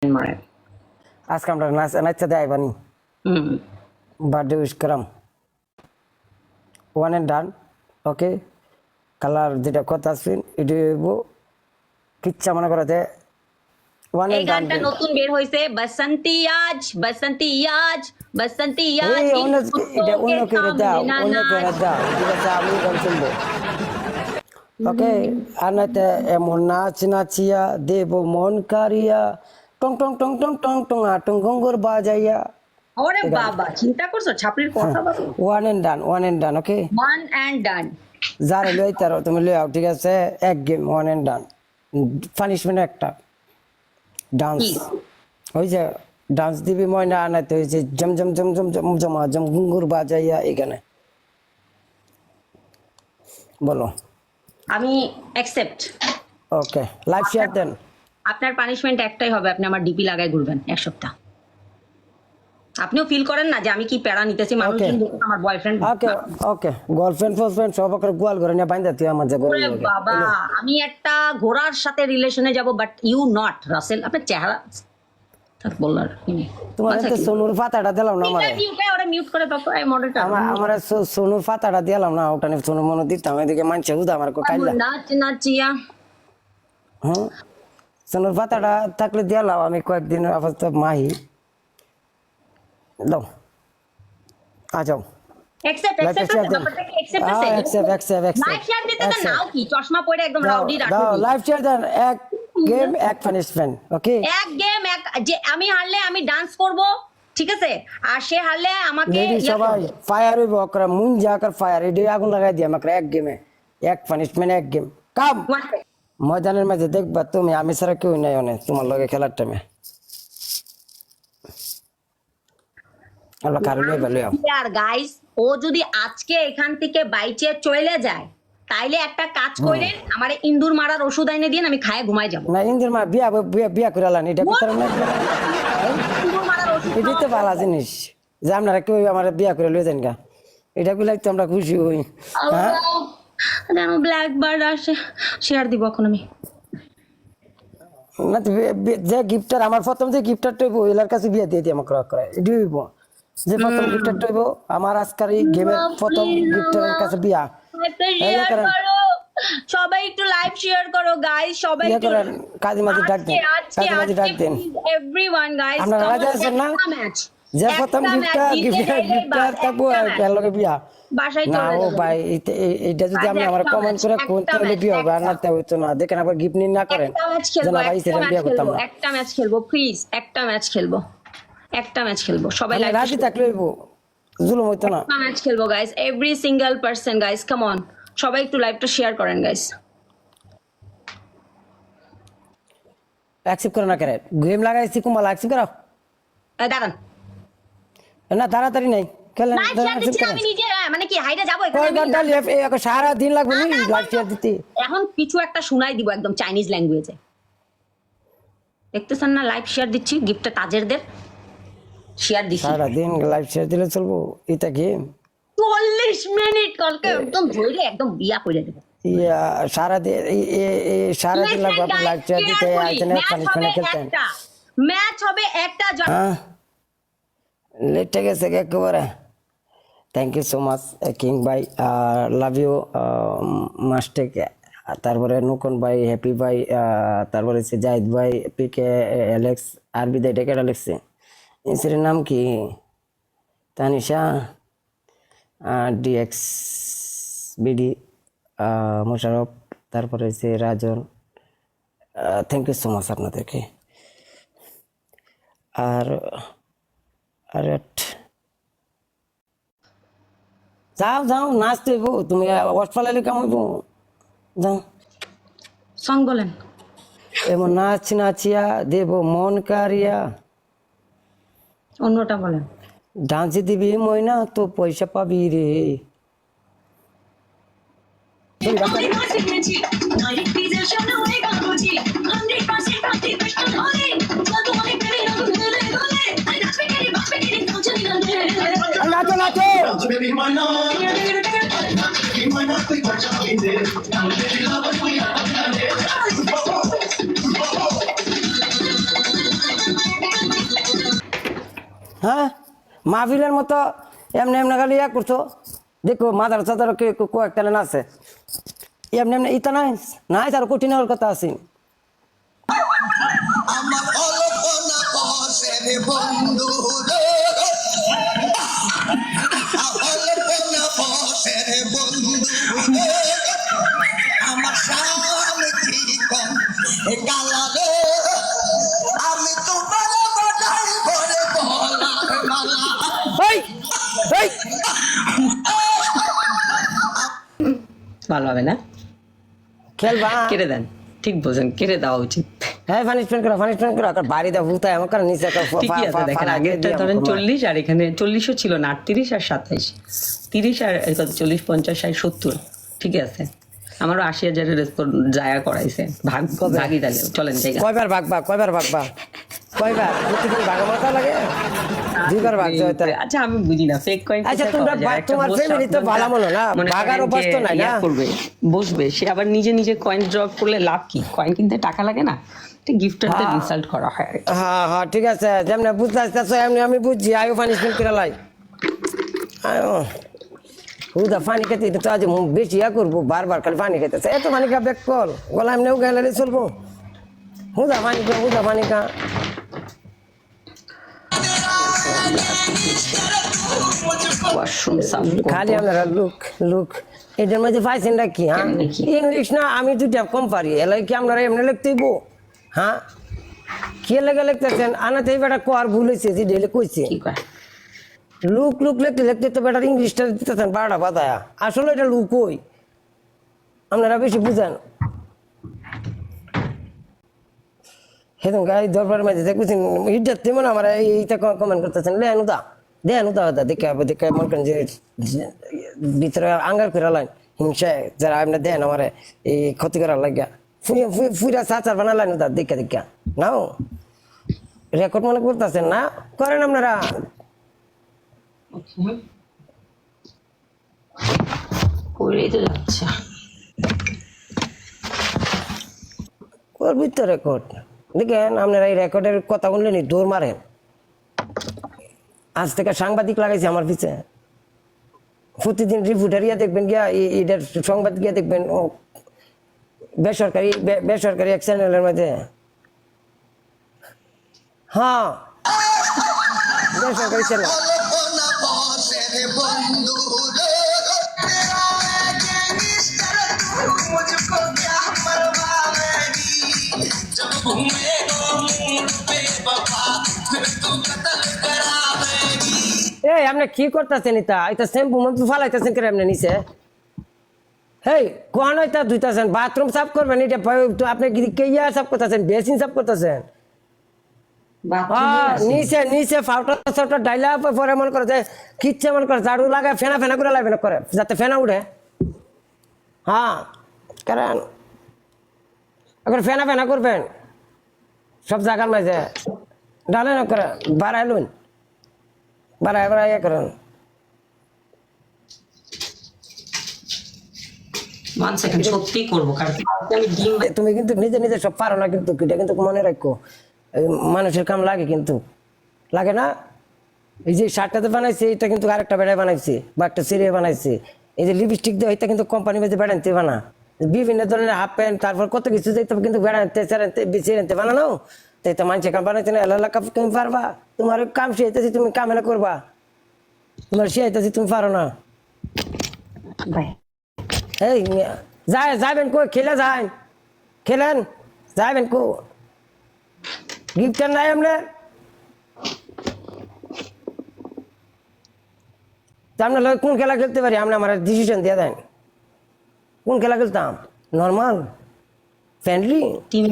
মারে আজকে আমরা নাচতে দেয় বানি বার্থডে উইশ করাম one and done okay colour যেটা কথা আসবেন এটা কিচ্ছা মনে করাতে ওয়ান এই এন্ড ডান গানটা নতুন বের হইছে বসন্তি আজ বসন্তি আজ এই অন্য কেউ দাও অন্য কেউ দাও ঠিক আছে আমি গান শুনবো ওকে আর নাইতে এমন নাচ নাচিয়া দেব মন কারিয়া টং টং টং টং টং টং টং গঙ্গর বাজাইয়া ওরে বাবা চিন্তা করছো ছাপড়ির কথা বলো one and done okay one and done যারা লই তারো তুমি লই আও ঠিক আছে এক game one and done punishment একটা ডান্স ওই যে ডান্স দিবি ময়না আনাতে হয়েছে জম জম জম জম জম জমা জম ঘুঙ্গুর বাজাইয়া এখানে বলো আমি অ্যাকসেপ্ট ওকে লাইভ শেয়ার দেন আপনার পানিশমেন্ট একটাই হবে আপনি আমার ডিপি লাগায় ঘুরবেন এক সপ্তাহ আপনিও ফিল করেন না যে আমি কি প্যারা নিতেছি মানুষজন দেখে আমার বয়ফ্রেন্ড ওকে ওকে গার্লফ্রেন্ড ফার্স্টফ্রেন্ড সব করে গোয়াল করে নিয়ে বাইন্দা তুই আমার যে করে ওরে বাবা আমি একটা ঘোড়ার সাথে রিলেশনে যাব বাট ইউ নট রাসেল আপনার চেহারা থাক বলার তোমার তো সোনুর পাতাটা দিলাম না আমারে ওরা মিউট করে তত এই মডেলটা আমার সোনুর পাতাটা দিলাম না ওটা নিয়ে সোনু মনে দিতাম এদিকে মানছে উদা আমার কো কাইলা নাচ নাচিয়া হ্যাঁ সোনুর পাতাটা থাকলে দিলাম আমি কয়েকদিন আপাতত মাহি দাও আ যাও অ্যাকসেপ্ট লাইভ শেয়ার দিতে দেন নাও কি চশমা পরে একদম রাউডি রাখো দাও লাইভ শেয়ার দেন এক গেম এক পানিশমেন্ট ওকে এক গেম এক যে আমি হারলে আমি ডান্স করব ঠিক আছে আর সে হারলে আমাকে সবাই ফায়ার হইব ওকরা মুন যাকার ফায়ার এডি আগুন লাগাই দি আমাকে এক গেমে এক পানিশমেন্ট এক গেম কাম ময়দানের মাঝে দেখবা তুমি আমি ছাড়া কেউ নাই অনেক তোমার লগে খেলার টাইমে আল্লাহ কারণে ভালো আর গাইস ও যদি আজকে এখান থেকে বাইচে চলে যায় তাইলে একটা কাজ করেন আমারে ইন্দুর মারার ওষুধ এনে দিন আমি খায় ঘুমায় যাব না ইন্দির মা বিয়া করে আলানি এটা ভিতরে না ইন্দুর মারার ওষুধ এটা তো ভালো জিনিস যে আপনারা কেউ আমার বিয়া করে লয়ে যান গা এটা গুলাই তো আমরা খুশি হই হ্যাঁ যেন ব্ল্যাক বার্ড আসে শেয়ার দিব এখন আমি না যে গিফটার আমার প্রথম যে গিফটার টইব এলার কাছে বিয়া দিয়ে আমাকে করে এটি হইব যে প্রথম গিফটার টইব আমার আজকার এই গেমের প্রথম গিফটারের কাছে বিয়া সবাই একটু লাইভ শেয়ার করো গাইস সবাই একটু কাজী মাঝে ডাক দেন কাজী মাঝে ডাক দেন এভরিওয়ান গাইস আপনারা রাজি আছেন না যে প্রথম গিফটার থাকবো এর লগে বিয়া বাসায় না চলে ও ভাই এটা যদি আপনি আমার কমেন্ট করে কোন তাহলে বিয়ে হবে আর না হইতো না দেখেন আবার গিফট নিন না করেন জানা ভাই সেটা বিয়ে করতাম না একটা ম্যাচ খেলবো প্লিজ একটা ম্যাচ খেলবো সবাই লাইভ রাজি থাকলে হইব জুলুম হইতো না একটা ম্যাচ খেলবো guys every single person guys come on সবাই একটু লাইভটা শেয়ার করেন গাইস অ্যাকসেপ্ট করে না করে গেম লাগাইছি কুমাল অ্যাকসেপ্ট করো দাঁড়ান না তাড়াতাড়ি নাই খেলেন লাইভ শেয়ার দিচ্ছি আমি নিজে মানে কি হাইডে যাবো কয় ঘন্টা সারা দিন লাগবে নি লাইভ শেয়ার দিতে এখন কিছু একটা শোনাই দিব একদম চাইনিজ ল্যাঙ্গুয়েজে দেখতেছেন না লাইভ শেয়ার দিচ্ছি গিফটটা তাজেরদের শেয়ার দিচ্ছি সারা দিন লাইভ শেয়ার দিলে চলবো এটা গেম 40 মিনিট কালকে একদম ধরে একদম বিয়া করে দেব সারা দিন লাগবে আপনি লাইভ শেয়ার দিতে আইতেন পানিশমেন্ট খেলতেন ম্যাচ হবে একটা হ্যাঁ লেটে গেছে একেবারে thank you so much king ভাই লাভ ইউ মাস্টেক তারপরে নুকন ভাই হ্যাপি ভাই তারপরে জাহিদ ভাই পিকে অ্যালেক্স আরবি দা ডেকেটা লিখছে ইনসিডেন্ট নাম কি তানিশা ডিএক্স বিডি মোশারফ তারপরে হচ্ছে রাজন থ্যাংক ইউ সো মাচ আপনাদেরকে আর যাও নাচতে হইব তুমি ওয়াশ পালাইলে কেমন হইব যাও সং বলেন এমন নাচিয়া দেব মন কারিয়া অন্যটা বলেন ডান্সে দিবি ময়না তো পয়সা পাবি রে নাচো Baby, why not? হ্যাঁ মাহফিলের মতো এমনি এমনি খালি ইয়া করছো দেখো মাদার চাদার কয়েকটা আছে এমনি এমনি ইতা নাই নাই তার কঠিন হওয়ার কথা আছে আমার অল্পনা বসের বন্ধু রে অল্পনা বসের বন্ধু রে আমার সামনে জীবন গালা রে আমি তোমার বাড়াই ভরে বলার মালা এই এই ভালো হবে না? খেলবা কেটে দেন, ঠিক বলছেন, কেটে দেওয়া উচিত। হ্যাঁ পানিশমেন্ট করো আর বাড়িতে ভূতায় আমার কারণ নিচে ঠিকই আছে, দেখেন আগেরটা ধরেন 40 আর এখানে 40ও ছিল না, 38 আর 27, 30 আর 40, 50, 60, 70, ঠিক আছে। আমারও 80,000 রেসপন্স জায়া করাইছে, ভাগই তাহলে চলেন জায়গা। কয়বার ভাগবা কয়বার প্রতিদিন ভাগা মাথা লাগে দুইবার ভাগ হইতে আচ্ছা আমি বুঝি না ফেক কয়েন। আচ্ছা তোমরা তোমার ফ্যামিলি তো ভালো মনে না ভাগার অভ্যাস তো নাই না করবে, বসবে সে আবার নিজে নিজে কয়েন ড্রপ করলে লাভ কি? কয়েন কিনতে টাকা লাগে না, গিফটারদের ইনসাল্ট করা হয়। হ্যাঁ হ্যাঁ ঠিক আছে যেমনি বুঝতে আসতেছ এমনি আমি বুঝছি আয়ো পানিশমেন্ট করে লাই আয়ো হুদা পানি খেতে এটা তো আজ বেশি ইয়া করবো বারবার খালি পানি খেতেছে এত পানি খা ব্যাক কল গলা এমনিও গেলে চলবো হুদা পানি খা ওয়াশরুম সাফ খালি আপনারা লুক এটার মধ্যে পাইছেন না কি হ্যাঁ কেমনে কি? ইংলিশ না আমি দুইটা কম পারি এলাই কি আপনারা এমনি লিখতেইব হ্যাঁ কে লেগে লিখতেছেন আনাতে এই বেটা কোয়ার ভুল হয়েছে যে ডেলে কইছে কি কয়? লুক লিখতে তো বেটার ইংলিশটা দিতেছেন বারোটা বাদায়া আসলে এটা লুক ওই আপনারা বেশি বুঝেন হেতু গাই দরবার মাঝে দেখছেন ইজ্জত তেমন আমরা এইটা কমেন্ট করতেছেন দেনুদা দেখে মনে করেন যে ভিতরে আঙ্গার করে লাইন হিংসা যারা আপনার দেন আমার এই ক্ষতি করার লাগিয়া ফুরা চাচার বানা লাইন দা দেখা নাও রেকর্ড মনে করতেছেন না করেন আপনারা করেই তো যাচ্ছে। করবি তো রেকর্ড দেখেন আপনারা এই রেকর্ডের কথা বললেন দৌড় মারেন আজ থেকে সাংবাদিক লাগাইছে আমার পিছে প্রতিদিন রিপোর্টার ইয়া দেখবেন গিয়া এটার সংবাদ গিয়া দেখবেন বেসরকারি এক চ্যানেলের মধ্যে হ্যাঁ বেসরকারি চ্যানেল অল্পনা বসের বন্ধু রে मुझको क्या परवाही जब घूमेगा मूड पे बाबा फिर तू कत्ल करावेगी এই আপনি কি করতেছেন এটা শ্যাম্পু মম্পু ফালাইতেছেন করে আপনি নিচে হেই কোন এটা ধুইতেছেন বাথরুম সাফ করবেন এটা আপনি কি ইয়া সাফ করতেছেন বেসিন সাফ করতেছেন নিচে ফাউটা ডাইলা পরে মনে করে যে কিচ্ছে মনে করে ঝাড়ু লাগায় ফেনা করে লাগবে না করে যাতে ফেনা উঠে হ্যাঁ কারণ এখন ফেনা করবেন সব জায়গার মাঝে ডালে না করে বাড়াইলুন বাড়াই ইয়ে করেন ওয়ান সেকেন্ড সত্যি করবো, কারণ আমি ডিম তুমি কিন্তু নিজে সব পারো না কিন্তু এটা কিন্তু মনে রাখো মানুষের কাম লাগে কিন্তু লাগে না এই যে শার্টটাতে বানাইছে এটা কিন্তু আরেকটা বেড়ায় বানাইছে বা একটা সিরিয়ে বানাইছে এই যে লিপস্টিক দিয়ে এটা কিন্তু কোম্পানি মধ্যে বেড়াইতে বানা বিভিন্ন ধরনের হাফ প্যান্ট তারপর কত কিছু যেতে কিন্তু বেড়াইতে চেরাইতে বানানো তো এটা মানুষের কাম বানাইছে না এলাকা কাপ তুমি পারবা তোমার কাম শিখাইতেছি তুমি কাম এলা করবা তোমার শিখাইতেছি তুমি পারো না ভাই এই যাবেন কো খেলেন যাবেন কো গিফটার নাই আপনার আপনার লোক কোন খেলা খেলতে পারি আপনি আমার ডিসিশন দিয়ে দেন কোন খেলা খেলতাম নর্মাল ফ্রেন্ডলি টিম